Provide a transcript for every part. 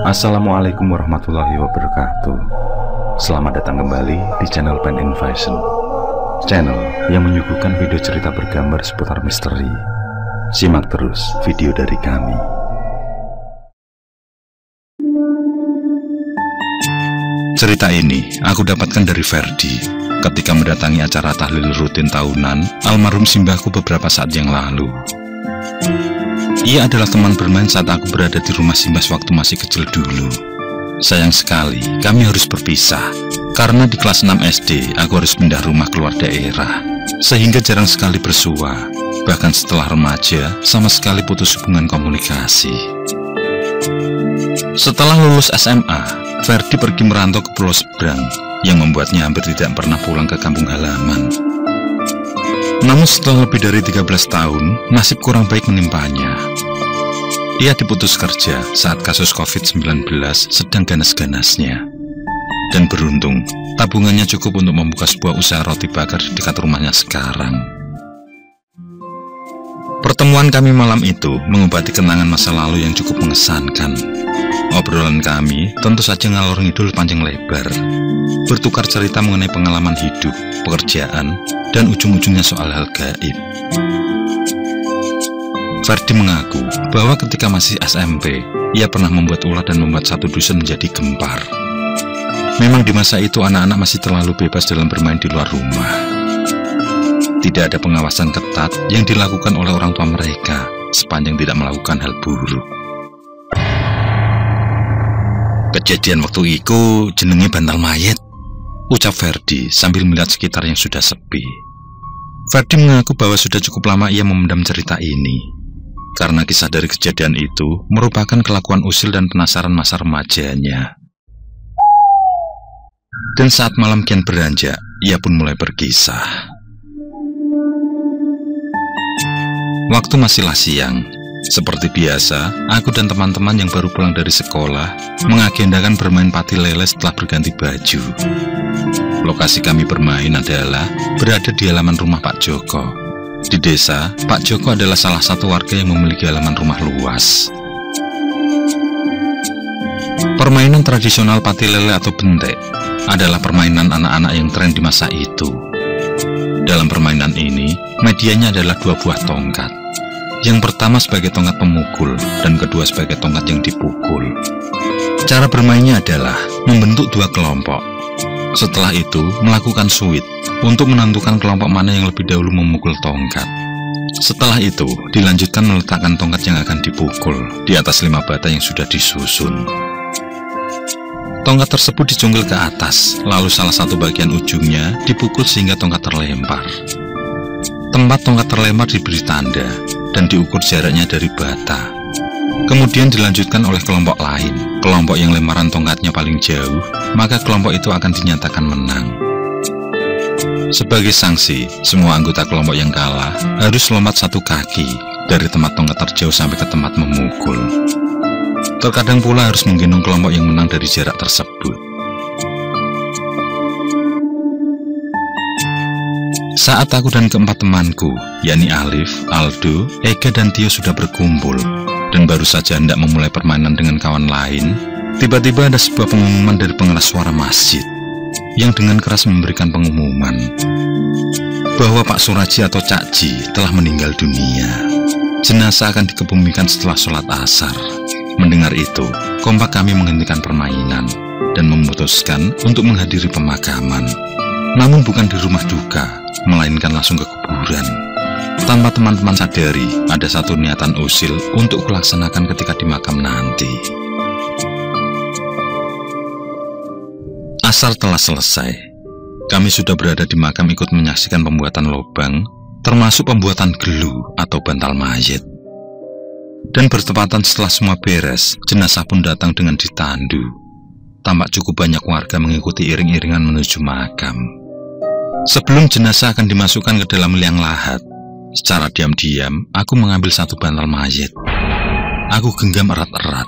Assalamualaikum warahmatullahi wabarakatuh. Selamat datang kembali di channel Pen Invasion, channel yang menyuguhkan video cerita bergambar seputar misteri. Simak terus video dari kami. Cerita ini aku dapatkan dari Ferdi ketika mendatangi acara tahlil rutin tahunan almarhum simbahku beberapa saat yang lalu. Ia adalah teman bermain saat aku berada di rumah simbah waktu masih kecil dulu. Sayang sekali kami harus berpisah, karena di kelas 6 SD aku harus pindah rumah keluar daerah, sehingga jarang sekali bersua. Bahkan setelah remaja sama sekali putus hubungan komunikasi. Setelah lulus SMA, Ferdi pergi merantau ke Pulau Seberang, yang membuatnya hampir tidak pernah pulang ke kampung halaman. Namun setelah lebih dari 13 tahun, nasib kurang baik menimpanya. Ia diputus kerja saat kasus COVID-19 sedang ganas-ganasnya. Dan beruntung, tabungannya cukup untuk membuka sebuah usaha roti bakar di dekat rumahnya sekarang. Pertemuan kami malam itu mengobati kenangan masa lalu yang cukup mengesankan. Obrolan kami tentu saja ngalor ngidul panjang lebar, bertukar cerita mengenai pengalaman hidup, pekerjaan, dan ujung-ujungnya soal hal gaib. Ferdi mengaku bahwa ketika masih SMP, ia pernah membuat ulah dan membuat satu dusun menjadi gempar. Memang di masa itu anak-anak masih terlalu bebas dalam bermain di luar rumah. Tidak ada pengawasan ketat yang dilakukan oleh orang tua mereka sepanjang tidak melakukan hal buruk. Kejadian waktu itu jenenge bantal mayat, ucap Ferdi sambil melihat sekitar yang sudah sepi. Ferdi mengaku bahwa sudah cukup lama ia memendam cerita ini, karena kisah dari kejadian itu merupakan kelakuan usil dan penasaran masa remajanya. Dan saat malam kian beranjak, ia pun mulai berkisah. Waktu masihlah siang. Seperti biasa, aku dan teman-teman yang baru pulang dari sekolah mengagendakan bermain pati lele setelah berganti baju. Lokasi kami bermain adalah berada di halaman rumah Pak Joko. Di desa, Pak Joko adalah salah satu warga yang memiliki halaman rumah luas. Permainan tradisional pati lele atau bentek adalah permainan anak-anak yang tren di masa itu. Dalam permainan ini, medianya adalah dua buah tongkat. Yang pertama sebagai tongkat pemukul, dan kedua sebagai tongkat yang dipukul. Cara bermainnya adalah membentuk dua kelompok. Setelah itu, melakukan suit untuk menentukan kelompok mana yang lebih dahulu memukul tongkat. Setelah itu, dilanjutkan meletakkan tongkat yang akan dipukul di atas 5 bata yang sudah disusun. Tongkat tersebut dicungkil ke atas, lalu salah satu bagian ujungnya dipukul sehingga tongkat terlempar. Tempat tongkat terlempar diberi tanda dan diukur jaraknya dari bata. Kemudian dilanjutkan oleh kelompok lain. Kelompok yang lemparan tongkatnya paling jauh, maka kelompok itu akan dinyatakan menang. Sebagai sanksi, semua anggota kelompok yang kalah harus lompat 1 kaki dari tempat tongkat terjauh sampai ke tempat memukul. Terkadang pula harus menggendong kelompok yang menang dari jarak tersebut. Saat aku dan keempat temanku, yakni Alif, Aldo, Ega, dan Tio sudah berkumpul dan baru saja hendak memulai permainan dengan kawan lain, tiba-tiba ada sebuah pengumuman dari pengeras suara masjid yang dengan keras memberikan pengumuman bahwa Pak Suraji atau Cak Ji telah meninggal dunia. Jenazah akan dikebumikan setelah sholat asar. Mendengar itu, kompak kami menghentikan permainan dan memutuskan untuk menghadiri pemakaman. Namun bukan di rumah duka, melainkan langsung ke kuburan. Tanpa teman-teman sadari, ada satu niatan usil untuk kulaksanakan ketika di makam nanti. Asar telah selesai. Kami sudah berada di makam ikut menyaksikan pembuatan lobang, termasuk pembuatan gelu atau bantal mayat. Dan bertepatan setelah semua beres, jenazah pun datang dengan ditandu. Tampak cukup banyak warga mengikuti iring-iringan menuju makam. Sebelum jenazah akan dimasukkan ke dalam liang lahat, secara diam-diam aku mengambil satu bantal mayat. Aku genggam erat-erat,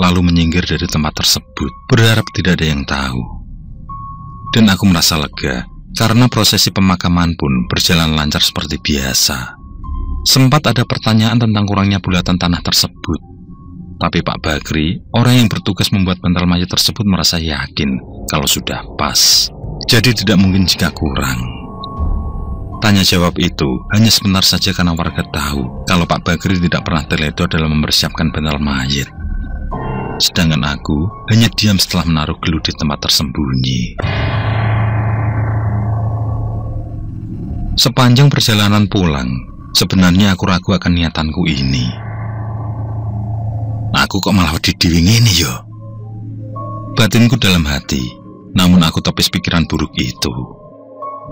lalu menyingkir dari tempat tersebut, berharap tidak ada yang tahu. Dan aku merasa lega, karena prosesi pemakaman pun berjalan lancar seperti biasa. Sempat ada pertanyaan tentang kurangnya bulatan tanah tersebut. Tapi Pak Bakri, orang yang bertugas membuat bantal mayat tersebut merasa yakin kalau sudah pas. Jadi tidak mungkin jika kurang. Tanya jawab itu hanya sebentar saja karena warga tahu kalau Pak Bakri tidak pernah terledo dalam mempersiapkan bantal mayat. Sedangkan aku hanya diam setelah menaruh gelut di tempat tersembunyi. Sepanjang perjalanan pulang, sebenarnya aku ragu akan niatanku ini. Aku kok malah didiwing ini yo? Batinku dalam hati, namun aku tepis pikiran buruk itu.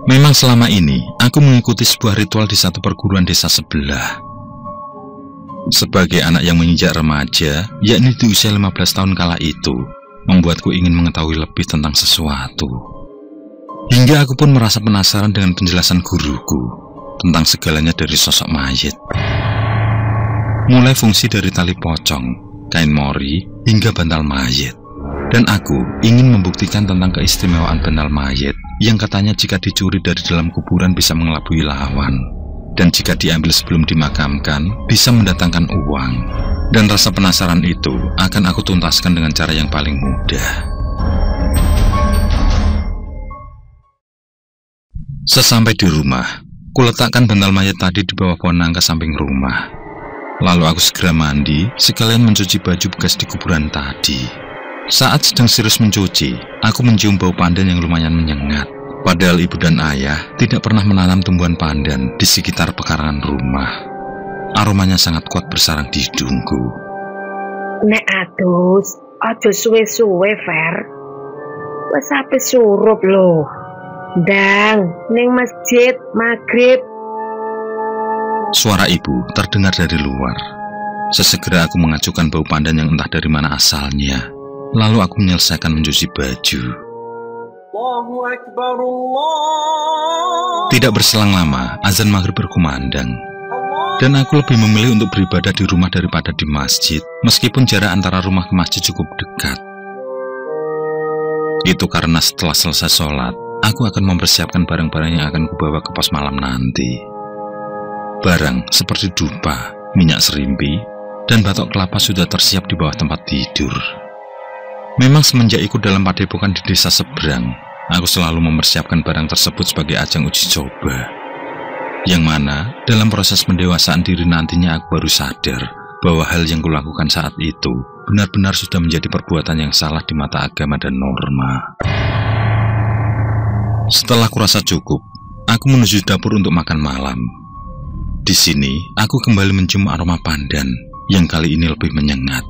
Memang selama ini aku mengikuti sebuah ritual di satu perguruan desa sebelah. Sebagai anak yang menginjak remaja, yakni di usia 15 tahun kala itu, membuatku ingin mengetahui lebih tentang sesuatu. Hingga aku pun merasa penasaran dengan penjelasan guruku tentang segalanya dari sosok mayat. Mulai fungsi dari tali pocong, kain mori, hingga bantal mayat. Dan aku ingin membuktikan tentang keistimewaan bantal mayat yang katanya jika dicuri dari dalam kuburan bisa mengelabui lawan. Dan jika diambil sebelum dimakamkan, bisa mendatangkan uang. Dan rasa penasaran itu akan aku tuntaskan dengan cara yang paling mudah. Sesampai di rumah, kuletakkan bantal mayat tadi di bawah pohon nangka samping rumah. Lalu aku segera mandi, sekalian mencuci baju bekas di kuburan tadi. Saat sedang serius mencuci, aku mencium bau pandan yang lumayan menyengat. Padahal ibu dan ayah tidak pernah menanam tumbuhan pandan di sekitar pekarangan rumah. Aromanya sangat kuat bersarang di hidungku. Nek adus, aja suwe-suwe, Fer. Wes ape surup lho. Ndang, ning masjid maghrib. Suara ibu terdengar dari luar. Sesegera aku mengacukan bau pandan yang entah dari mana asalnya. Lalu aku menyelesaikan mencuci baju. Allahu Akbar, Allah. Tidak berselang lama, azan maghrib berkumandang. Dan aku lebih memilih untuk beribadah di rumah daripada di masjid, meskipun jarak antara rumah ke masjid cukup dekat. Itu karena setelah selesai sholat, aku akan mempersiapkan barang-barang yang akan kubawa ke pos malam nanti. Barang seperti dupa, minyak serimpi, dan batok kelapa sudah tersiap di bawah tempat tidur. Memang semenjak ikut dalam padepokan di desa seberang, aku selalu mempersiapkan barang tersebut sebagai ajang uji coba. Yang mana, dalam proses pendewasaan diri nantinya aku baru sadar bahwa hal yang kulakukan saat itu benar-benar sudah menjadi perbuatan yang salah di mata agama dan norma. Setelah kurasa cukup, aku menuju dapur untuk makan malam. Di sini, aku kembali mencium aroma pandan yang kali ini lebih menyengat.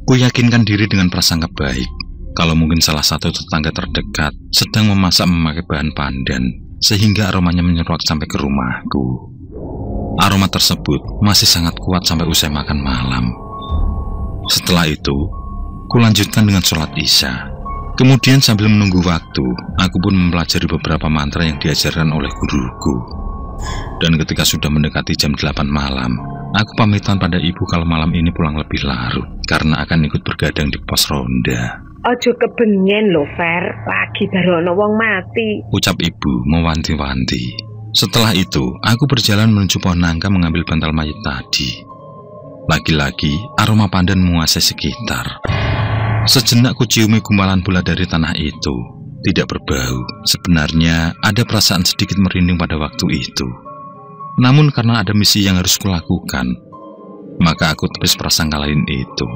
Ku yakinkan diri dengan prasangka baik, kalau mungkin salah satu tetangga terdekat sedang memasak memakai bahan pandan, sehingga aromanya menyeruak sampai ke rumahku. Aroma tersebut masih sangat kuat sampai usai makan malam. Setelah itu, ku lanjutkan dengan sholat isya. Kemudian sambil menunggu waktu, aku pun mempelajari beberapa mantra yang diajarkan oleh guruku. Dan ketika sudah mendekati jam 8 malam, aku pamitan pada ibu kalau malam ini pulang lebih larut, karena akan ikut bergadang di pos ronda. Ojo kebengen lho, Fer. Lagi baru ana wong mati, ucap ibu mewanti-wanti. Setelah itu, aku berjalan menuju pohon nangka mengambil bantal mayat tadi. Lagi-lagi, aroma pandan menguasai sekitar. Sejenak ku ciumi gumpalan bola dari tanah itu. Tidak berbau. Sebenarnya ada perasaan sedikit merinding pada waktu itu. Namun karena ada misi yang harus kulakukan, maka aku tepis prasangka lain itu.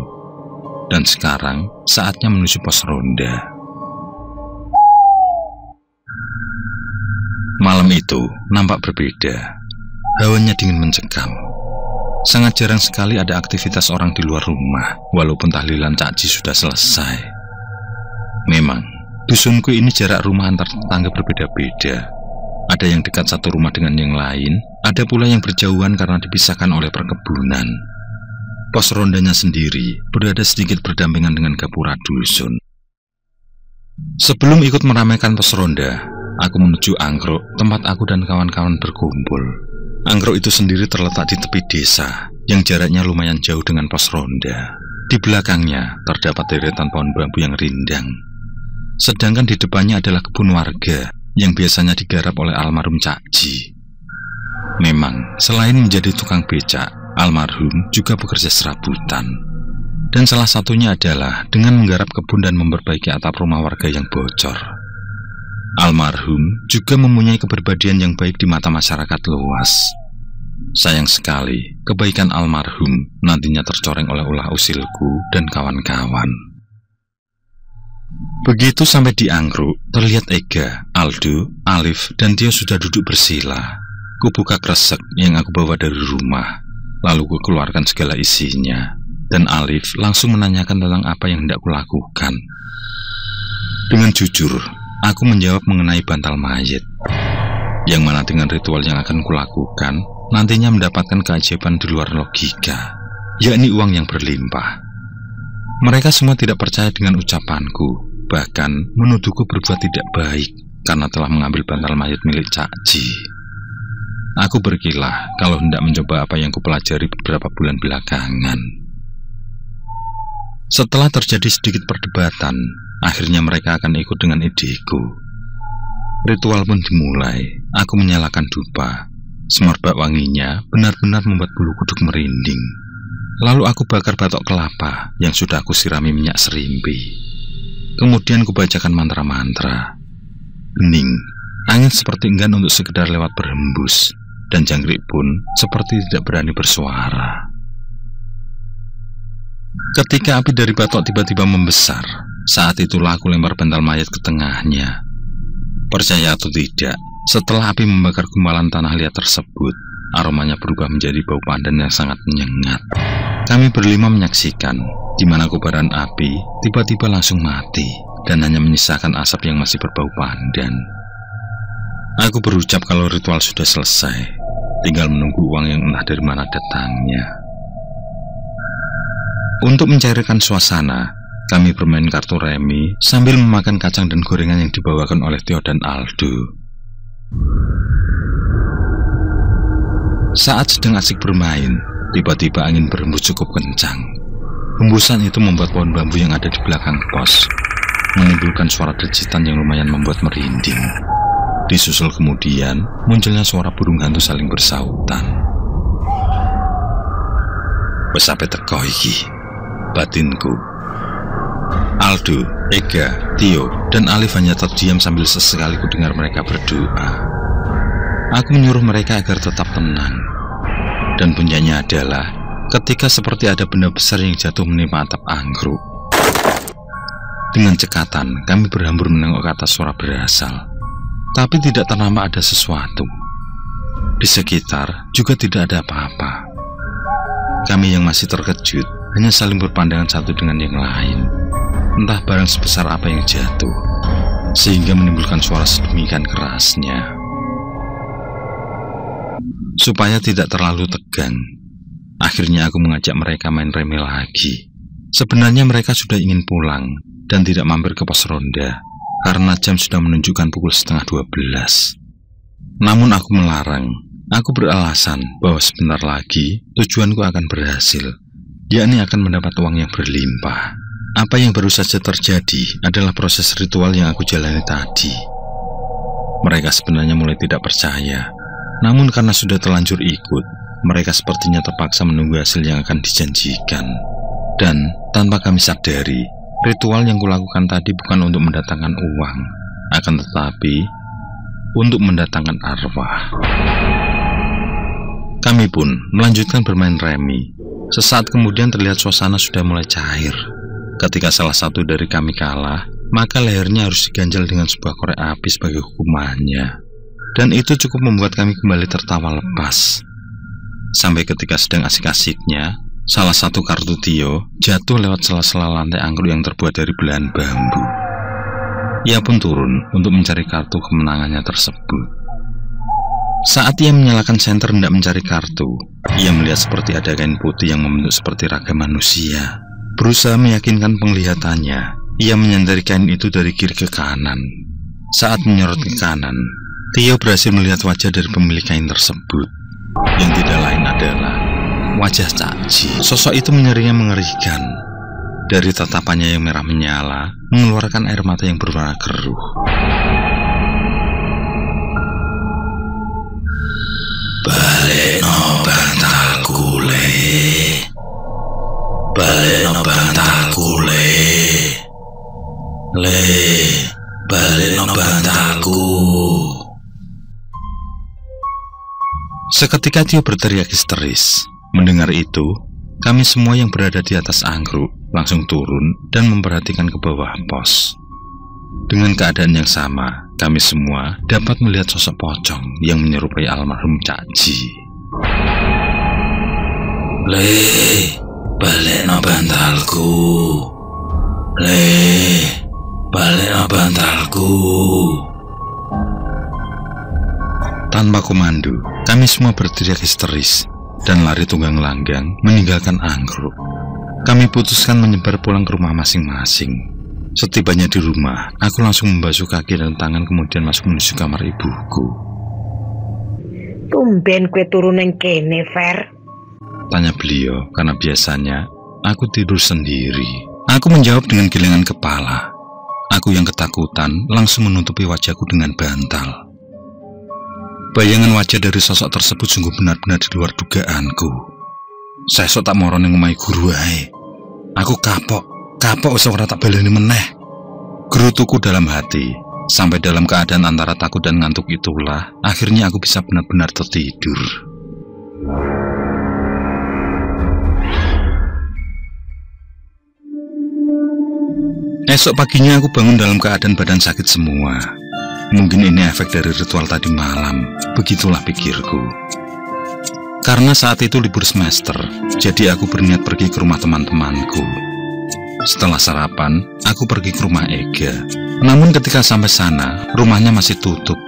Dan sekarang saatnya menuju pos ronda. Malam itu nampak berbeda. Hawanya dingin mencekam. Sangat jarang sekali ada aktivitas orang di luar rumah, walaupun tahlilan cakji sudah selesai. Memang, dusunku ini jarak rumah antar tetangga berbeda-beda. Ada yang dekat satu rumah dengan yang lain, ada pula yang berjauhan karena dipisahkan oleh perkebunan. Pos rondanya sendiri berada sedikit berdampingan dengan gapura dusun. Sebelum ikut meramaikan pos ronda, aku menuju angkruk tempat aku dan kawan-kawan berkumpul. Angkruk itu sendiri terletak di tepi desa yang jaraknya lumayan jauh dengan pos ronda. Di belakangnya terdapat deretan pohon bambu yang rindang. Sedangkan di depannya adalah kebun warga yang biasanya digarap oleh almarhum Cakji. Memang, selain menjadi tukang becak, almarhum juga bekerja serabutan. Dan salah satunya adalah dengan menggarap kebun dan memperbaiki atap rumah warga yang bocor. Almarhum juga mempunyai kepribadian yang baik di mata masyarakat luas. Sayang sekali, kebaikan almarhum nantinya tercoreng oleh ulah usilku dan kawan-kawan. Begitu sampai di angkruk, terlihat Ega, Aldo, Alif, dan Tio sudah duduk bersila. Kubuka kresek yang aku bawa dari rumah, lalu kukeluarkan segala isinya, dan Alif langsung menanyakan tentang apa yang hendak kulakukan. Dengan jujur, aku menjawab mengenai bantal mayat, yang mana dengan ritual yang akan kulakukan, nantinya mendapatkan keajaiban di luar logika, yakni uang yang berlimpah. Mereka semua tidak percaya dengan ucapanku, bahkan menuduhku berbuat tidak baik karena telah mengambil bantal mayat milik Cak Ji. Aku berkilah kalau hendak mencoba apa yang kupelajari beberapa bulan belakangan. Setelah terjadi sedikit perdebatan, akhirnya mereka akan ikut dengan ideku. Ritual pun dimulai. Aku menyalakan dupa. Semerbak wanginya benar-benar membuat bulu kuduk merinding. Lalu aku bakar batok kelapa yang sudah aku sirami minyak serimpi. Kemudian kubacakan mantra-mantra. Hening, angin seperti enggan untuk sekedar lewat berhembus, dan jangkrik pun seperti tidak berani bersuara. Ketika api dari batok tiba-tiba membesar, saat itulah aku lempar bantal mayat ke tengahnya. Percaya atau tidak, setelah api membakar gumpalan tanah liat tersebut, aromanya berubah menjadi bau pandan yang sangat menyengat. Kami berlima menyaksikan di mana kobaran api tiba-tiba langsung mati dan hanya menyisakan asap yang masih berbau pandan. Aku berucap kalau ritual sudah selesai, tinggal menunggu uang yang entah dari mana datangnya. Untuk mencairkan suasana, kami bermain kartu remi sambil memakan kacang dan gorengan yang dibawakan oleh Tio dan Aldo. Saat sedang asik bermain, tiba-tiba angin berhembus cukup kencang. Hembusan itu membuat pohon bambu yang ada di belakang pos menimbulkan suara dejitan yang lumayan membuat merinding. Disusul kemudian munculnya suara burung hantu saling bersautan. Wes sampe teko iki, batinku. Aldo, Ega, Tio, dan Alif hanya terdiam sambil sesekali kudengar mereka berdoa. Aku menyuruh mereka agar tetap tenang. Dan puncaknya adalah ketika seperti ada benda besar yang jatuh menimpa atap angkruk. Dengan cekatan, kami berhambur menengok ke atas suara berasal. Tapi tidak ternampak ada sesuatu. Di sekitar juga tidak ada apa-apa. Kami yang masih terkejut hanya saling berpandangan satu dengan yang lain. Entah barang sebesar apa yang jatuh, sehingga menimbulkan suara sedemikian kerasnya. Supaya tidak terlalu tegang, akhirnya aku mengajak mereka main remi lagi. Sebenarnya mereka sudah ingin pulang dan tidak mampir ke pos ronda karena jam sudah menunjukkan pukul 11:30. Namun aku melarang. Aku beralasan bahwa sebentar lagi tujuanku akan berhasil, yakni akan mendapat uang yang berlimpah. Apa yang baru saja terjadi adalah proses ritual yang aku jalani tadi. Mereka sebenarnya mulai tidak percaya, namun karena sudah terlanjur ikut, mereka sepertinya terpaksa menunggu hasil yang akan dijanjikan. Dan tanpa kami sadari, ritual yang kulakukan tadi bukan untuk mendatangkan uang, akan tetapi untuk mendatangkan arwah. Kami pun melanjutkan bermain remi. Sesaat kemudian terlihat suasana sudah mulai cair. Ketika salah satu dari kami kalah, maka lehernya harus diganjal dengan sebuah korek api sebagai hukumannya. Dan itu cukup membuat kami kembali tertawa lepas. Sampai ketika sedang asik-asiknya, salah satu kartu Tio jatuh lewat sela-sela lantai angkruk yang terbuat dari belahan bambu. Ia pun turun untuk mencari kartu kemenangannya tersebut. Saat ia menyalakan senter hendak mencari kartu, ia melihat seperti ada kain putih yang membentuk seperti raga manusia. Berusaha meyakinkan penglihatannya, ia menyentari kain itu dari kiri ke kanan. Saat menyorot ke kanan, Tio berhasil melihat wajah dari pemilik kain tersebut, yang tidak lain adalah wajah Cak Ji. Sosok itu menyerinya mengerikan. Dari tatapannya yang merah menyala, mengeluarkan air mata yang berwarna keruh. Balekno bantalku, Le. Le, balekno bantalku. Seketika Tio berteriak histeris. Mendengar itu, kami semua yang berada di atas angkruk langsung turun dan memperhatikan ke bawah pos. Dengan keadaan yang sama, kami semua dapat melihat sosok pocong yang menyerupai almarhum Cak Ji. Le, balekno bantalku. Le, balekno bantalku. Tanpa komando, kami semua berteriak histeris dan lari tunggang langgang meninggalkan angkruk. Kami putuskan menyebar pulang ke rumah masing-masing. Setibanya di rumah, aku langsung membasuh kaki dan tangan kemudian masuk menuju kamar ibuku. Tumben kue turun nang kene, Fer. Tanya beliau karena biasanya aku tidur sendiri. Aku menjawab dengan gelengan kepala. Aku yang ketakutan langsung menutupi wajahku dengan bantal. Bayangan wajah dari sosok tersebut sungguh benar-benar di luar dugaanku. Saya sok tak moro ning omahe guru ae. Aku kapok wis ora tak baleni meneh. Gerutuku dalam hati. Sampai dalam keadaan antara takut dan ngantuk itulah akhirnya aku bisa benar-benar tertidur. Esok paginya aku bangun dalam keadaan badan sakit semua. Mungkin ini efek dari ritual tadi malam, begitulah pikirku. Karena saat itu libur semester, jadi aku berniat pergi ke rumah teman-temanku. Setelah sarapan, aku pergi ke rumah Ega. Namun ketika sampai sana, rumahnya masih tutup.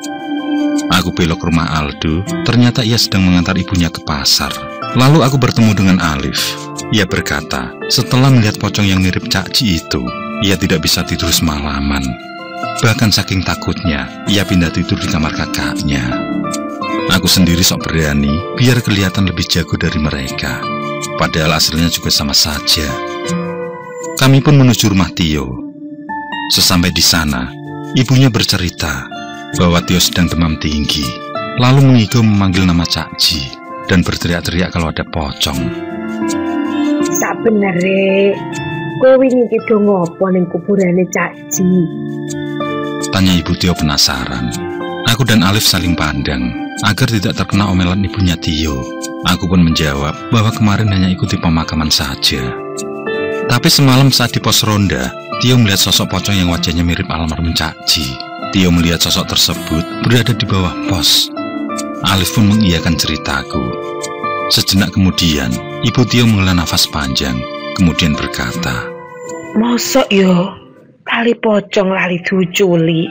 Aku belok ke rumah Aldo, ternyata ia sedang mengantar ibunya ke pasar. Lalu aku bertemu dengan Alif. Ia berkata, setelah melihat pocong yang mirip Cak Ji itu, ia tidak bisa tidur semalaman. Bahkan saking takutnya, ia pindah tidur di kamar kakaknya. Aku sendiri sok berani, biar kelihatan lebih jago dari mereka. Padahal hasilnya juga sama saja. Kami pun menuju rumah Tio. Sesampai di sana, ibunya bercerita bahwa Tio sedang demam tinggi. Lalu mengigau memanggil nama Cak Ji dan berteriak-teriak kalau ada pocong. Sabenere, kowe wingi iki do ngopo ning kuburane Cak Ji? Tanya ibu Tio penasaran. Aku dan Alif saling pandang agar tidak terkena omelan ibunya Tio. Aku pun menjawab bahwa kemarin hanya ikuti pemakaman saja. Tapi semalam saat di pos ronda, Tio melihat sosok pocong yang wajahnya mirip almarhum Cak Ji. Tio melihat sosok tersebut berada di bawah pos. Alif pun mengiyakan ceritaku. Sejenak kemudian, ibu Tio menghela nafas panjang, kemudian berkata, Mosok yo, kali pocong lali diuculi.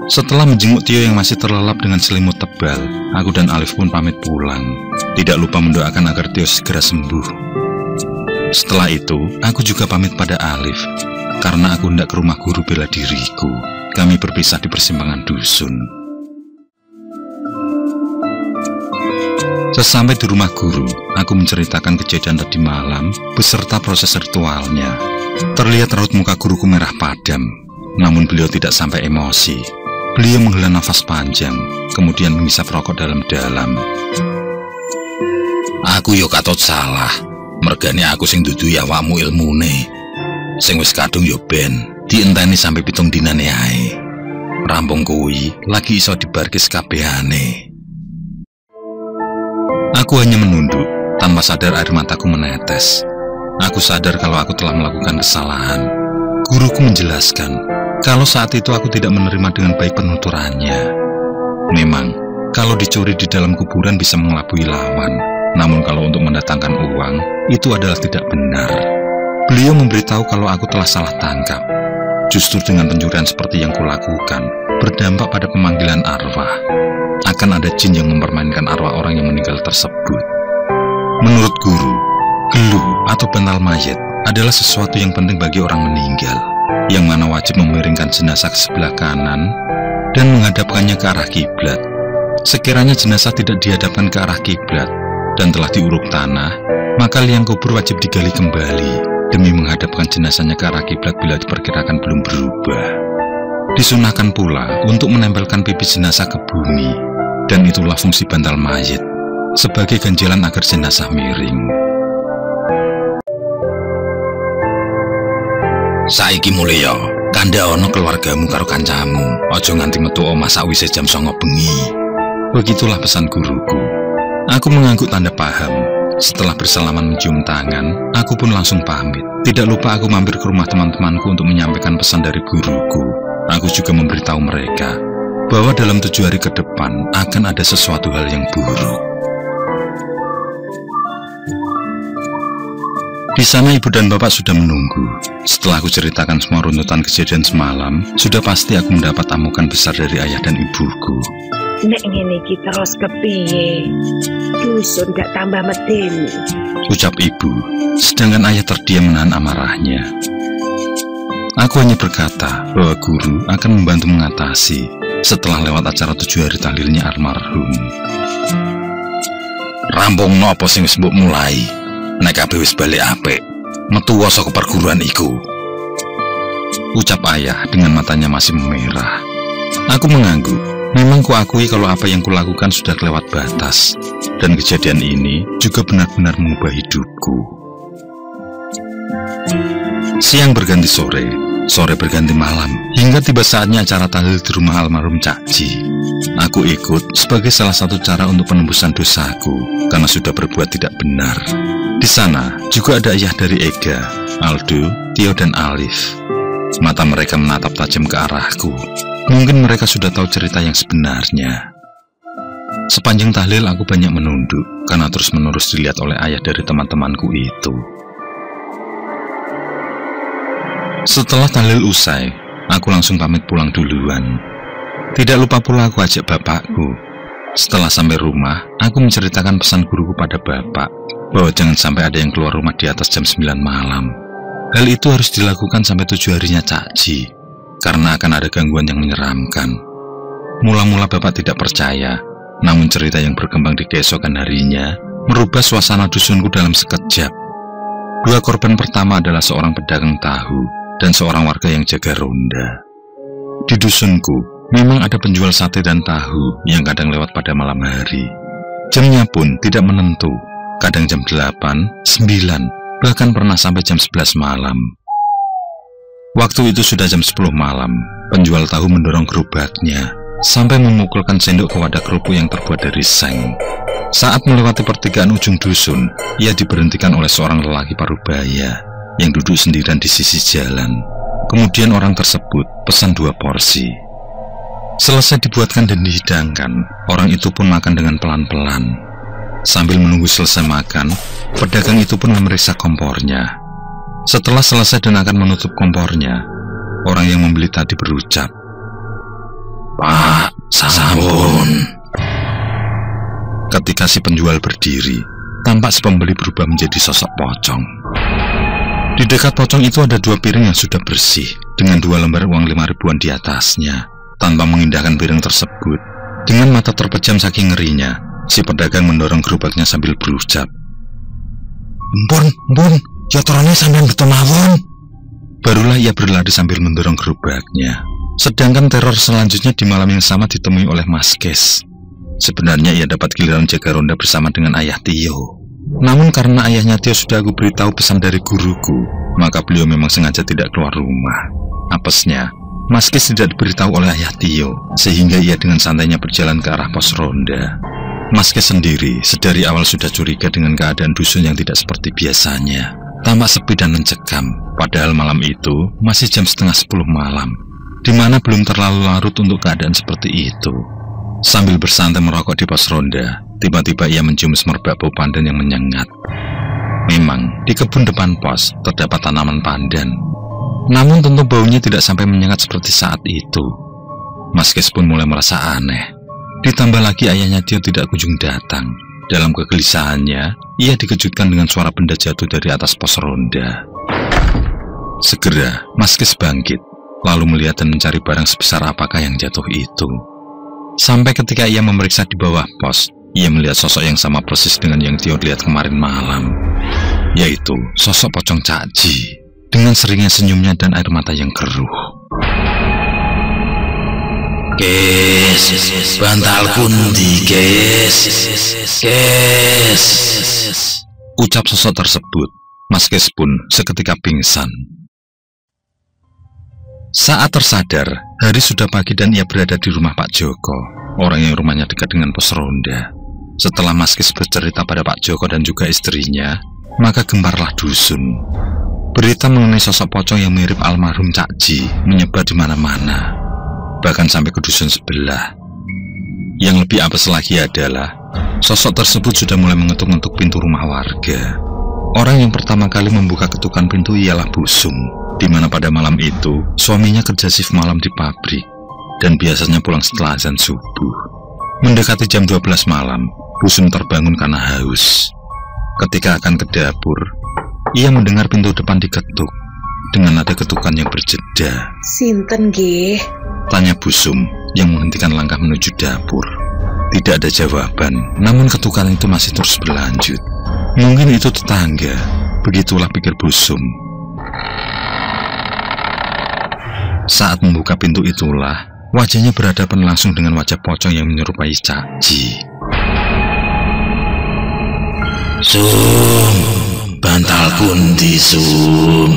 Setelah menjenguk Tio yang masih terlelap dengan selimut tebal, aku dan Alif pun pamit pulang. Tidak lupa mendoakan agar Tio segera sembuh. Setelah itu, aku juga pamit pada Alif, karena aku hendak ke rumah guru bela diriku. Kami berpisah di persimpangan dusun. Sesampai di rumah guru, aku menceritakan kejadian tadi malam beserta proses ritualnya. Terlihat raut muka guruku merah padam, namun beliau tidak sampai emosi. Beliau menghela nafas panjang, kemudian menghisap rokok dalam-dalam. Aku yo katut salah. Mergane aku sing duduhi awakmu ilmune. Sing wis kadung yo ben dienteni sampai 7 dinane ae. Rampung kuwi lagi iso dibarkis kabehane. Aku hanya menunduk, tanpa sadar air mataku menetes. Aku sadar kalau aku telah melakukan kesalahan. Guruku menjelaskan kalau saat itu aku tidak menerima dengan baik penuturannya. Memang, kalau dicuri di dalam kuburan bisa mengelabui lawan. Namun kalau untuk mendatangkan uang, itu adalah tidak benar. Beliau memberitahu kalau aku telah salah tangkap. Justru dengan pencurian seperti yang kulakukan, berdampak pada pemanggilan arwah. Akan ada jin yang mempermainkan arwah orang yang meninggal tersebut. Menurut guru, geluh atau bantal mayat adalah sesuatu yang penting bagi orang meninggal, yang mana wajib memiringkan jenazah ke sebelah kanan dan menghadapkannya ke arah kiblat. Sekiranya jenazah tidak dihadapkan ke arah kiblat dan telah diuruk tanah, maka liang kubur wajib digali kembali demi menghadapkan jenazahnya ke arah kiblat bila diperkirakan belum berubah. Disunahkan pula untuk menempelkan pipi jenazah ke bumi, dan itulah fungsi bantal mayat, sebagai ganjalan agar jenazah miring. Saiki mulai ya, kandhaono keluargamu karo kancamu. Aja nganti metu omah sakwise jam 09.00 bengi. Begitulah pesan guruku. Aku mengangguk tanda paham. Setelah bersalaman mencium tangan, aku pun langsung pamit. Tidak lupa aku mampir ke rumah teman-temanku untuk menyampaikan pesan dari guruku. Aku juga memberitahu mereka bahwa dalam 7 hari ke depan akan ada sesuatu hal yang buruk. Di sana ibu dan bapak sudah menunggu. Setelah aku ceritakan semua runtutan kejadian semalam, sudah pasti aku mendapat amukan besar dari ayah dan ibuku. Nek ngene iki terus kepiye? Dusun gak tambah medeni, ucap ibu, sedangkan ayah terdiam menahan amarahnya. Aku hanya berkata bahwa guru akan membantu mengatasi setelah lewat acara 7 hari tahlilnya almarhum. Rampungno apa sing wis mbok mulai? Nek kabeh wis balik apik, metu saka perguruan iku. Ucap ayah dengan matanya masih memerah. Aku mengangguk. Memang kuakui kalau apa yang kulakukan sudah kelewat batas, dan kejadian ini juga benar-benar mengubah hidupku. Siang berganti sore, sore berganti malam, hingga tiba saatnya acara tahlil di rumah almarhum Cak Ji. Aku ikut sebagai salah satu cara untuk penembusan dosaku, karena sudah berbuat tidak benar. Di sana juga ada ayah dari Ega, Aldo, Tio, dan Alif. Mata mereka menatap tajam ke arahku. Mungkin mereka sudah tahu cerita yang sebenarnya. Sepanjang tahlil aku banyak menunduk, karena terus-menerus dilihat oleh ayah dari teman-temanku itu. Setelah tahlil usai, aku langsung pamit pulang duluan. Tidak lupa pula aku ajak bapakku. Setelah sampai rumah, aku menceritakan pesan guruku pada bapak, bahwa jangan sampai ada yang keluar rumah di atas jam 9 malam. Hal itu harus dilakukan sampai 7 harinya Cak Ji, karena akan ada gangguan yang menyeramkan. Mula-mula bapak tidak percaya, namun cerita yang berkembang di keesokan harinya merubah suasana dusunku dalam sekejap. 2 korban pertama adalah seorang pedagang tahu dan seorang warga yang jaga ronda. Di dusunku memang ada penjual sate dan tahu yang kadang lewat pada malam hari. Jamnya pun tidak menentu, kadang jam 8, 9, bahkan pernah sampai jam 11 malam. Waktu itu sudah jam 10 malam, penjual tahu mendorong gerobaknya sampai memukulkan sendok ke wadah kerupuk yang terbuat dari seng. Saat melewati pertigaan ujung dusun, ia diberhentikan oleh seorang lelaki parubaya yang duduk sendirian di sisi jalan. Kemudian orang tersebut pesan 2 porsi. Selesai dibuatkan dan dihidangkan, orang itu pun makan dengan pelan-pelan. Sambil menunggu selesai makan, pedagang itu pun memeriksa kompornya. Setelah selesai dan akan menutup kompornya, orang yang membeli tadi berucap, "Pak, sampun." Ketika si penjual berdiri, tampak si pembeli berubah menjadi sosok pocong. Di dekat pocong itu ada 2 piring yang sudah bersih, dengan 2 lembar uang 5 ribuan di atasnya. Tanpa mengindahkan piring tersebut, dengan mata terpejam saking ngerinya, si pedagang mendorong gerobaknya sambil berucap, Mpun, ya torone sampean beto mawon." Barulah ia berlari sambil mendorong gerobaknya. Sedangkan teror selanjutnya di malam yang sama ditemui oleh Mas Kes. Sebenarnya ia dapat giliran jaga ronda bersama dengan ayah Tio. Namun karena ayahnya Tio sudah aku beritahu pesan dari guruku, maka beliau memang sengaja tidak keluar rumah. Apesnya, Mas Kes tidak diberitahu oleh ayah Tio, sehingga ia dengan santainya berjalan ke arah pos ronda. Mas Kes sendiri sedari awal sudah curiga dengan keadaan dusun yang tidak seperti biasanya. Tampak sepi dan mencekam, padahal malam itu masih jam setengah 10 malam, di mana belum terlalu larut untuk keadaan seperti itu. Sambil bersantai merokok di pos ronda, tiba-tiba ia mencium semerbak bau pandan yang menyengat. Memang, di kebun depan pos terdapat tanaman pandan. Namun tentu baunya tidak sampai menyengat seperti saat itu. Mas Kes pun mulai merasa aneh. Ditambah lagi ayahnya Tio tidak kunjung datang. Dalam kegelisahannya, ia dikejutkan dengan suara benda jatuh dari atas pos ronda. Segera, Mas Kes bangkit, lalu melihat dan mencari barang sebesar apakah yang jatuh itu. Sampai ketika ia memeriksa di bawah pos, ia melihat sosok yang sama persis dengan yang Tio lihat kemarin malam, yaitu sosok pocong Cak Ji, dengan seringnya senyumnya dan air mata yang keruh. Kes, bantalku ndi, Kes? Kes. Ucap sosok tersebut, Mas Kes pun seketika pingsan. Saat tersadar, hari sudah pagi dan ia berada di rumah Pak Joko, orang yang rumahnya dekat dengan pos ronda. Setelah Maskis bercerita pada Pak Joko dan juga istrinya, maka gemparlah dusun. Berita mengenai sosok pocong yang mirip almarhum Cak Ji menyebar di mana-mana, bahkan sampai ke dusun sebelah. Yang lebih apes lagi adalah sosok tersebut sudah mulai mengetuk-ngetuk pintu rumah warga. Orang yang pertama kali membuka ketukan pintu ialah Busum, di mana pada malam itu suaminya kerja shift malam di pabrik dan biasanya pulang setelah azan subuh. Mendekati jam 12 malam, Busum terbangun karena haus. Ketika akan ke dapur, ia mendengar pintu depan diketuk dengan nada ketukan yang berjeda. Sinten nggih? Tanya Busum yang menghentikan langkah menuju dapur. Tidak ada jawaban, namun ketukan itu masih terus berlanjut. Mungkin itu tetangga, begitulah pikir Busum. Saat membuka pintu itulah, wajahnya berhadapan langsung dengan wajah pocong yang menyerupai Cak Ji. Sum, bantalku ndi Sum?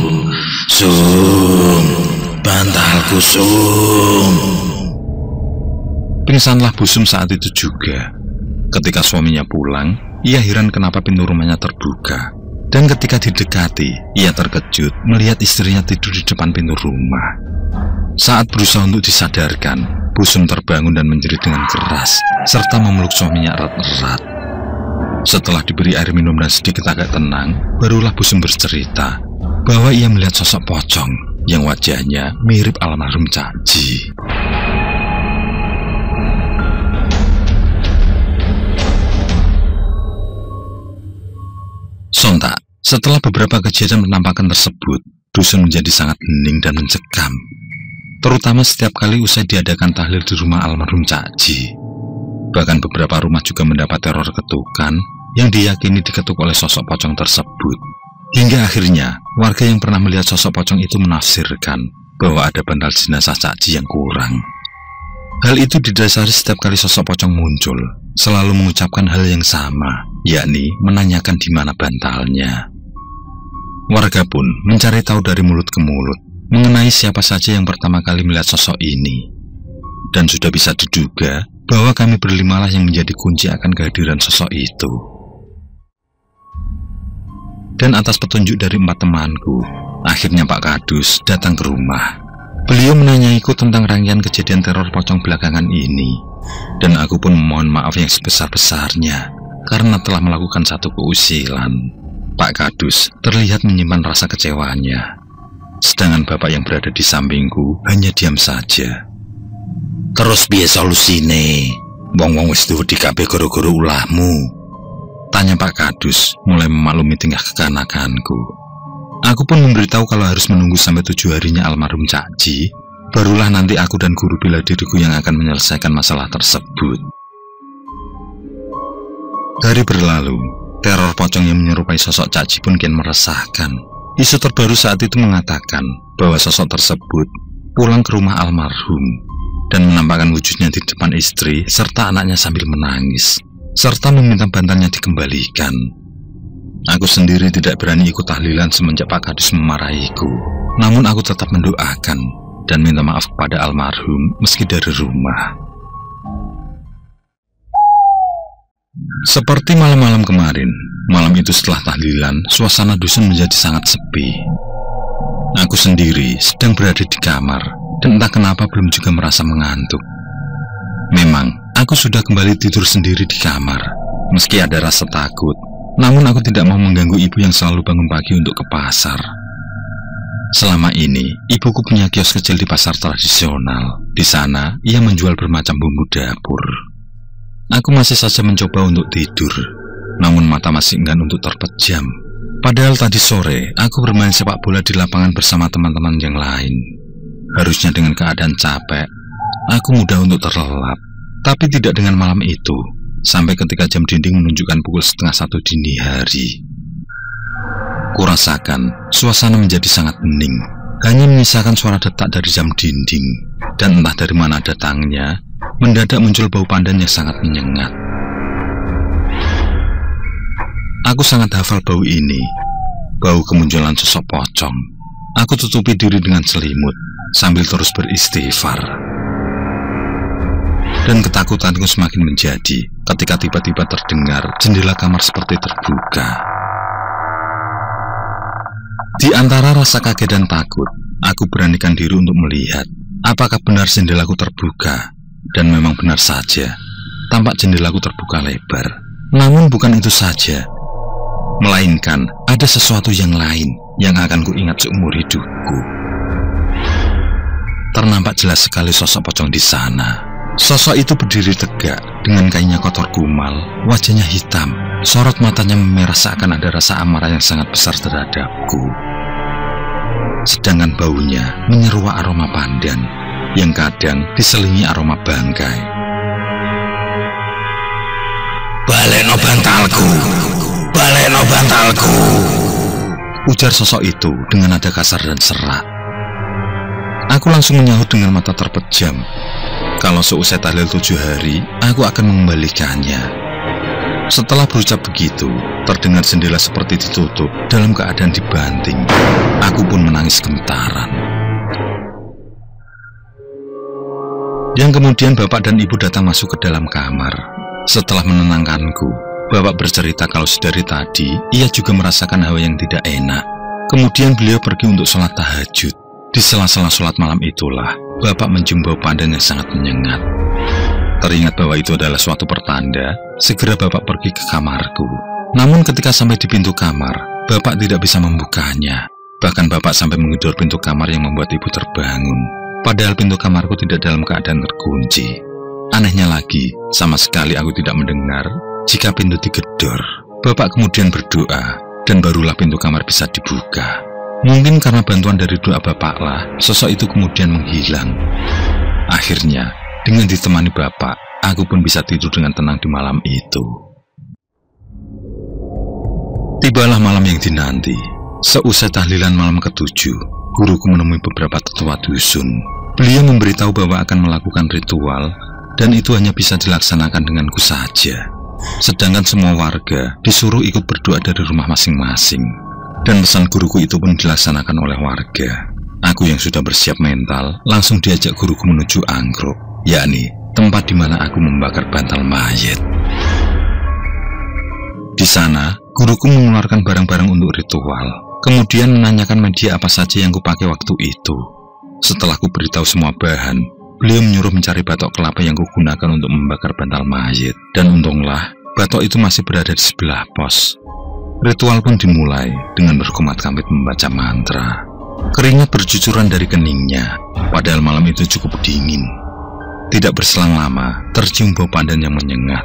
Sum, bantalku Sum. Pingsanlah Busum saat itu juga. Ketika suaminya pulang, ia heran kenapa pintu rumahnya terbuka. Dan ketika didekati, ia terkejut melihat istrinya tidur di depan pintu rumah. Saat berusaha untuk disadarkan, Busum terbangun dan menjerit dengan keras, serta memeluk suaminya erat-erat. Setelah diberi air minum dan sedikit agak tenang, barulah Busum bercerita bahwa ia melihat sosok pocong yang wajahnya mirip almarhum Cak Ji. Sontak, setelah beberapa kejadian penampakan tersebut, dusun menjadi sangat hening dan mencekam. Terutama setiap kali usai diadakan tahlil di rumah almarhum Cak Ji. Bahkan beberapa rumah juga mendapat teror ketukan yang diyakini diketuk oleh sosok pocong tersebut. Hingga akhirnya, warga yang pernah melihat sosok pocong itu menafsirkan bahwa ada bantal jenazah Cak Ji yang kurang. Hal itu didasari setiap kali sosok pocong muncul, selalu mengucapkan hal yang sama, yakni menanyakan di mana bantalnya. Warga pun mencari tahu dari mulut ke mulut mengenai siapa saja yang pertama kali melihat sosok ini. Dan sudah bisa diduga bahwa kami berlimalah yang menjadi kunci akan kehadiran sosok itu. Dan atas petunjuk dari 4 temanku, akhirnya Pak Kadus datang ke rumah. Beliau menanyaiku tentang rangkaian kejadian teror pocong belakangan ini. Dan aku pun memohon maaf yang sebesar-besarnya karena telah melakukan satu keusilan. Pak Kadus terlihat menyimpan rasa kecewanya. Sedangkan bapak yang berada di sampingku hanya diam saja. Terus piye solusine? Wong-wong wis wedi kabeh gara-gara ulahmu. Tanya Pak Kadus mulai memaklumi tingkah kekanakanku. Aku pun memberitahu kalau harus menunggu sampai 7 harinya almarhum Cak Ji, barulah nanti aku dan guru bela diriku yang akan menyelesaikan masalah tersebut. Hari berlalu, teror pocong yang menyerupai sosok Cak Ji pun kian meresahkan. Isu terbaru saat itu mengatakan bahwa sosok tersebut pulang ke rumah almarhum dan menampakkan wujudnya di depan istri serta anaknya sambil menangis, serta meminta bantalnya dikembalikan. Aku sendiri tidak berani ikut tahlilan semenjak Pak Kadus memarahiku. Namun aku tetap mendoakan dan minta maaf kepada almarhum meski dari rumah. Seperti malam-malam kemarin, malam itu setelah tahlilan, suasana dusun menjadi sangat sepi. Aku sendiri sedang berada di kamar, dan entah kenapa belum juga merasa mengantuk. Memang, aku sudah kembali tidur sendiri di kamar, meski ada rasa takut. Namun aku tidak mau mengganggu ibu yang selalu bangun pagi untuk ke pasar. Selama ini, ibuku punya kios kecil di pasar tradisional. Di sana, ia menjual bermacam bumbu dapur. Aku masih saja mencoba untuk tidur, namun mata masih enggan untuk terpejam. Padahal tadi sore, aku bermain sepak bola di lapangan bersama teman-teman yang lain. Harusnya dengan keadaan capek, aku mudah untuk terlelap. Tapi tidak dengan malam itu, sampai ketika jam dinding menunjukkan pukul 12:30 dini hari. Kurasakan suasana menjadi sangat hening, hanya menyisakan suara detak dari jam dinding. Dan entah dari mana datangnya, mendadak muncul bau pandan yang sangat menyengat. Aku sangat hafal bau ini, bau kemunculan sosok pocong. Aku tutupi diri dengan selimut, sambil terus beristighfar. Dan ketakutanku semakin menjadi ketika tiba-tiba terdengar jendela kamar seperti terbuka. Di antara rasa kaget dan takut, aku beranikan diri untuk melihat apakah benar jendelaku terbuka. Dan memang benar saja, tampak jendelaku terbuka lebar. Namun bukan itu saja, melainkan ada sesuatu yang lain yang akan kuingat seumur hidupku. Ternampak jelas sekali sosok pocong di sana. Sosok itu berdiri tegak dengan kainnya kotor kumal, wajahnya hitam, sorot matanya memerah seakan ada rasa amarah yang sangat besar terhadapku. Sedangkan baunya menyeruak aroma pandan yang kadang diselingi aroma bangkai. "Balekno bantalku, balekno bantalku," ujar sosok itu dengan nada kasar dan serak. Aku langsung menyahut dengan mata terpejam. Kalau seusai tahlil 7 hari, aku akan mengembalikannya. Setelah berucap begitu, terdengar jendela seperti ditutup dalam keadaan dibanting. Aku pun menangis gemetaran. Yang kemudian bapak dan ibu datang masuk ke dalam kamar. Setelah menenangkanku, bapak bercerita kalau sedari tadi ia juga merasakan hawa yang tidak enak. Kemudian beliau pergi untuk sholat tahajud. Di sela-sela sholat malam itulah bapak mencium bau pandan yang sangat menyengat. Teringat bahwa itu adalah suatu pertanda, segera bapak pergi ke kamarku. Namun ketika sampai di pintu kamar, bapak tidak bisa membukanya. Bahkan bapak sampai menggedor pintu kamar yang membuat ibu terbangun. Padahal pintu kamarku tidak dalam keadaan terkunci. Anehnya lagi, sama sekali aku tidak mendengar jika pintu digedor. Bapak kemudian berdoa, dan barulah pintu kamar bisa dibuka. Mungkin karena bantuan dari doa bapaklah, sosok itu kemudian menghilang. Akhirnya, dengan ditemani bapak, aku pun bisa tidur dengan tenang di malam itu. Tibalah malam yang dinanti. Seusai tahlilan malam ke-7, guruku menemui beberapa tetua dusun. Beliau memberitahu bahwa akan melakukan ritual, dan itu hanya bisa dilaksanakan denganku saja. Sedangkan semua warga disuruh ikut berdoa dari rumah masing-masing. Dan pesan guruku itu pun dilaksanakan oleh warga. Aku yang sudah bersiap mental langsung diajak guruku menuju angkruk, yakni tempat di mana aku membakar bantal mayat. Di sana, guruku mengeluarkan barang-barang untuk ritual. Kemudian menanyakan media apa saja yang kupakai waktu itu. Setelah ku beritahu semua bahan, beliau menyuruh mencari batok kelapa yang kugunakan untuk membakar bantal mayat. Dan untunglah, batok itu masih berada di sebelah pos. Ritual pun dimulai dengan berkumat-kamit membaca mantra. Keringat bercucuran dari keningnya, padahal malam itu cukup dingin. Tidak berselang lama, tercium bau pandan yang menyengat.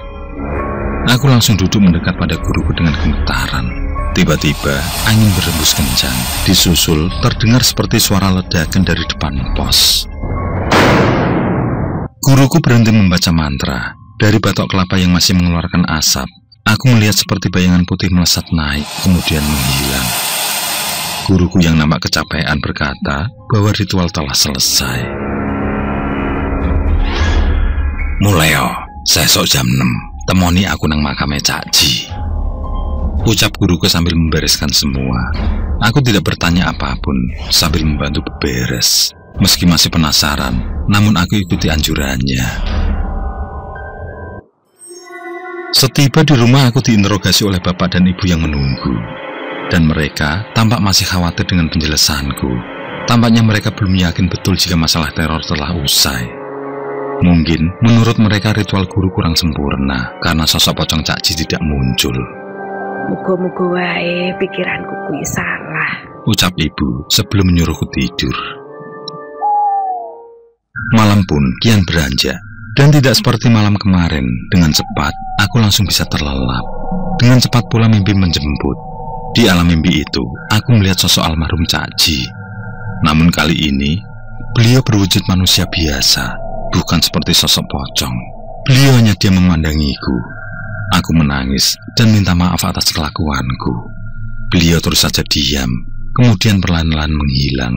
Aku langsung duduk mendekat pada guruku dengan gemetaran. Tiba-tiba, angin berembus kencang. Disusul, terdengar seperti suara ledakan dari depan pos. Guruku berhenti membaca mantra. Dari batok kelapa yang masih mengeluarkan asap, aku melihat seperti bayangan putih melesat naik, kemudian menghilang. Guruku yang nampak kecapean berkata bahwa ritual telah selesai. "Mulai sesok jam 6, temoni aku nang makame Cak Ji," ucap guruku sambil membereskan semua. Aku tidak bertanya apapun, sambil membantu beberes. Meski masih penasaran, namun aku ikuti anjurannya. Setiba di rumah, aku diinterogasi oleh bapak dan ibu yang menunggu. Dan mereka tampak masih khawatir dengan penjelasanku. Tampaknya mereka belum yakin betul jika masalah teror telah usai. Mungkin menurut mereka ritual guru kurang sempurna karena sosok pocong Cak Ji tidak muncul. Muga-muga wae pikiranku kuwi salah, ucap ibu sebelum menyuruhku tidur. Malam pun kian beranjak. Dan tidak seperti malam kemarin, dengan cepat, aku langsung bisa terlelap. Dengan cepat pula mimpi menjemput. Di alam mimpi itu, aku melihat sosok almarhum Cak Ji. Namun kali ini, beliau berwujud manusia biasa, bukan seperti sosok pocong. Beliau hanya diam memandangiku. Aku menangis dan minta maaf atas kelakuanku. Beliau terus saja diam, kemudian perlahan-lahan menghilang.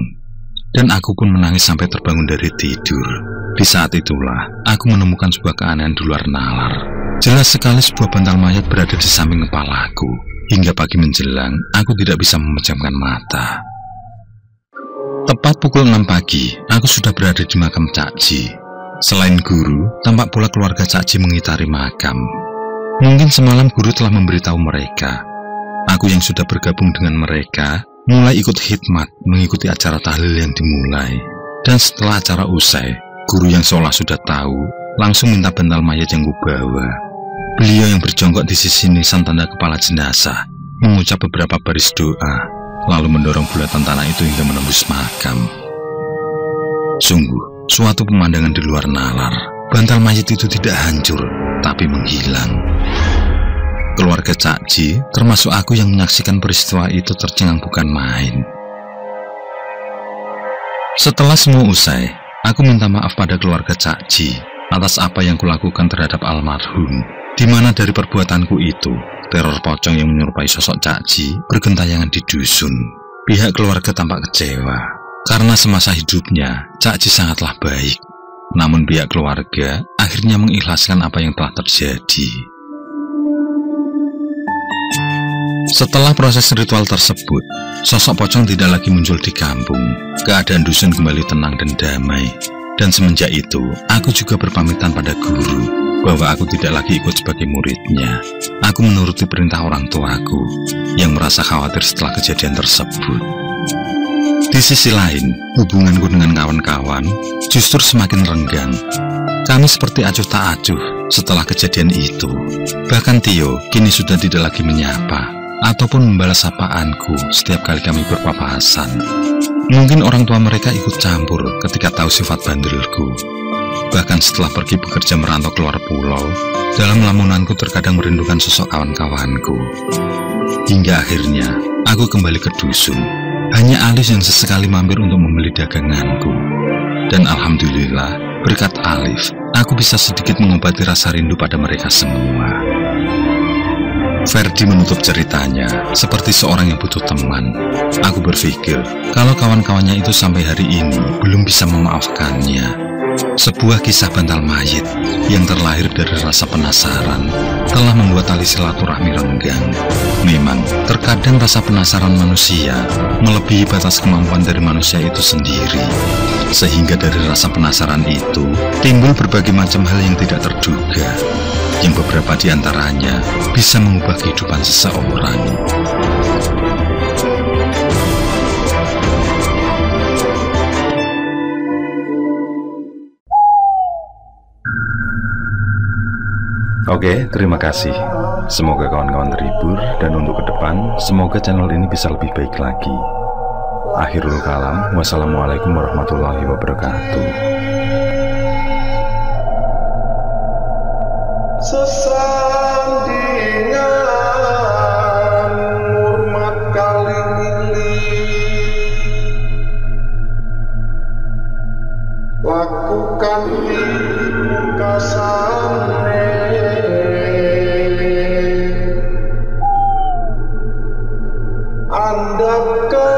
Dan aku pun menangis sampai terbangun dari tidur. Di saat itulah, aku menemukan sebuah keanehan di luar nalar. Jelas sekali sebuah bantal mayat berada di samping kepalaku. Hingga pagi menjelang, aku tidak bisa memejamkan mata. Tepat pukul 6 pagi, aku sudah berada di makam Cak Ji. Selain guru, tampak pula keluarga Cak Ji mengitari makam. Mungkin semalam guru telah memberitahu mereka. Aku yang sudah bergabung dengan mereka, mulai ikut khidmat mengikuti acara tahlil yang dimulai. Dan setelah acara usai, guru yang seolah sudah tahu, langsung minta bantal mayat yang kubawa. Beliau yang berjongkok di sisi nisan tanda kepala jenazah, mengucap beberapa baris doa, lalu mendorong bulatan tanah itu hingga menembus makam. Sungguh, suatu pemandangan di luar nalar. Bantal mayat itu tidak hancur, tapi menghilang. Keluarga Cak Ji, termasuk aku yang menyaksikan peristiwa itu, tercengang bukan main. Setelah semua usai, aku minta maaf pada keluarga Cak Ji atas apa yang kulakukan terhadap almarhum, di mana dari perbuatanku itu, teror pocong yang menyerupai sosok Cak Ji bergentayangan di dusun. Pihak keluarga tampak kecewa, karena semasa hidupnya, Cak Ji sangatlah baik. Namun pihak keluarga akhirnya mengikhlaskan apa yang telah terjadi. Setelah proses ritual tersebut, sosok pocong tidak lagi muncul di kampung. Keadaan dusun kembali tenang dan damai. Dan semenjak itu, aku juga berpamitan pada guru bahwa aku tidak lagi ikut sebagai muridnya. Aku menuruti perintah orang tuaku yang merasa khawatir setelah kejadian tersebut. Di sisi lain, hubunganku dengan kawan-kawan justru semakin renggang. Kami seperti acuh tak acuh setelah kejadian itu. Bahkan Tio kini sudah tidak lagi menyapa ataupun membalas sapaanku setiap kali kami berpapasan. Mungkin orang tua mereka ikut campur ketika tahu sifat bandelku. Bahkan setelah pergi bekerja merantau keluar pulau, dalam lamunanku terkadang merindukan sosok kawan-kawanku. Hingga akhirnya, aku kembali ke dusun. Hanya Alif yang sesekali mampir untuk membeli daganganku. Dan alhamdulillah, berkat Alif, aku bisa sedikit mengobati rasa rindu pada mereka semua. Ferdi menutup ceritanya seperti seorang yang butuh teman. Aku berpikir, kalau kawan-kawannya itu sampai hari ini belum bisa memaafkannya. Sebuah kisah bantal mayit yang terlahir dari rasa penasaran telah membuat tali silaturahmi renggang. Memang, terkadang rasa penasaran manusia melebihi batas kemampuan dari manusia itu sendiri. Sehingga dari rasa penasaran itu timbul berbagai macam hal yang tidak terduga, yang beberapa di antaranya bisa mengubah kehidupan seseorang. Oke, terima kasih. Semoga kawan-kawan terhibur, dan untuk ke depan, semoga channel ini bisa lebih baik lagi. Akhirul kalam, wassalamualaikum warahmatullahi wabarakatuh. Sesandingan hormat kali ini, lakukan kasane. Andapkan